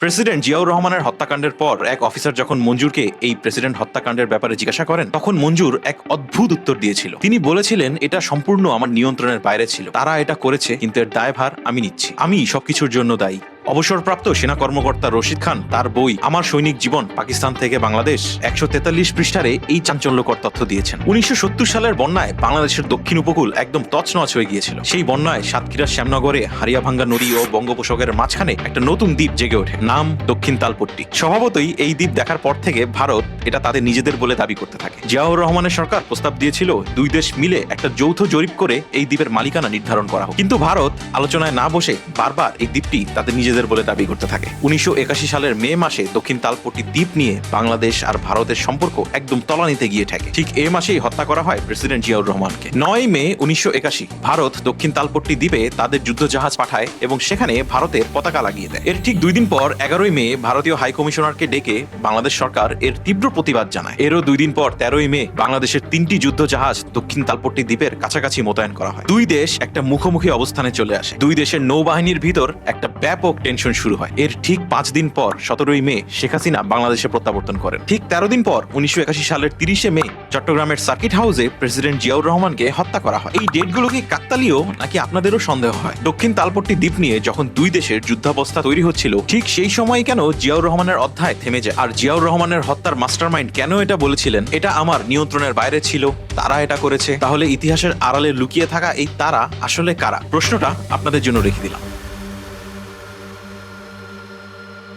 President Ziaur রহমানের হত্যাকাণ্ডের পর এক অফিসার যখন মঞ্জুরকে এই প্রেসিডেন্ট হত্যাকাণ্ডের ব্যাপারে জিজ্ঞাসা করেন, তখন মঞ্জুর এক অদ্ভুত উত্তর দিয়েছিল। তিনি বলেছিলেন, এটা সম্পূর্ণ আমার নিয়ন্ত্রণের বাইরে ছিল। তারা এটা করেছে, কিন্তু এর দায়ভার আমি নিচ্ছি। আমি সবকিছুর জন্য দায়ী। অবসরপ্রাপ্ত সেনা কর্মকর্তা রশিদ খান তার বই আমার সৈনিক জীবন পাকিস্তান থেকে বাংলাদেশ ১৪৩ পৃষ্ঠারে এই চাঞ্চল্যকর তথ্য দিয়েছেন। ১৯৭০ সালের বন্যায় বাংলাদেশের দক্ষিণ উপকূল একদম তছনছ হয়ে গিয়েছিল। সেই বন্যায় সাতক্ষীরার শ্যামনগরে হারিয়াভাঙ্গা নদী ও বঙ্গোপসাগরের মাঝখানে একটা নতুন দ্বীপ জেগে ওঠে, নাম দক্ষিণ তালপট্টি। স্বভাবতই এই দ্বীপ দেখার পর থেকে ভারত এটা তাদের নিজেদের বলে দাবি করতে থাকে। জিয়াউর রহমানের সরকার প্রস্তাব দিয়েছিল দুই দেশ মিলে একটা যৌথ জরিপ করে এই দ্বীপের মালিকানা নির্ধারণ করা হোক, কিন্তু ভারত আলোচনায় না বসে বারবার এই দ্বীপটি তাদের নিজেদের বলে দাবি করতে থাকে। ১৯৮১ সালের মে মাসে দক্ষিণ তালপট্টি দ্বীপ নিয়ে বাংলাদেশ আর ভারতের সম্পর্ক একদম তলানিতে গিয়ে ঠেকে। ঠিক এ মাসেই হত্যা করা হয় প্রেসিডেন্ট জিয়াউর রহমানকে। ৯ মে ১৯৮১ ভারত দক্ষিণ তালপট্টি দ্বীপে তাদের যুদ্ধ জাহাজ পাঠায় এবং সেখানে ভারতের পতাকা লাগিয়ে দেয়। এর ঠিক ২ দিন পর ১১ মে ভারতীয় হাই কমিশনারকে ডেকে বাংলাদেশ সরকার এর তীব্র প্রতিবাদ জানায়। এরও ২ দিন পর ১৩ মে বাংলাদেশের ৩টি যুদ্ধ জাহাজ দক্ষিণ তালপট্টি দ্বীপের কাছাকাছি মোতায়েন করা হয়। দুই দেশ একটা মুখোমুখি অবস্থানে চলে আসে। দুই দেশের নৌবাহিনীর ভিতর একটা ব্যাপক টেনশন শুরু হয়। এর ঠিক ৫ দিন পর ১৭ মে শেখ হাসিনা বাংলাদেশে প্রত্যাবর্তন করেন। ঠিক ১৩ দিন পর ১৯৮১ সালের ৩০ মে চট্টগ্রামের সার্কিট হাউসে প্রেসিডেন্ট জিয়াউর রহমানকে হত্যা করা হয়। এই ডেটগুলো কি কাকতালীয় নাকি আপনাদেরও সন্দেহ হয়? দক্ষিণ তালপট্টি দ্বীপ নিয়ে যখন দুই দেশের যুদ্ধাবস্থা তৈরি হচ্ছিল, ঠিক সেই সময় কেন জিয়াউর রহমানের অধ্যায় থেমে যায়? আর জিয়াউর রহমানের হত্যার মাস্টারমাইন্ড কেন এটা বলেছিলেন, এটা আমার নিয়ন্ত্রণের বাইরে ছিল, তারা এটা করেছে? তাহলে ইতিহাসের আড়ালে লুকিয়ে থাকা এই তারা আসলে কারা? প্রশ্নটা আপনাদের জন্য রেখে দিলাম।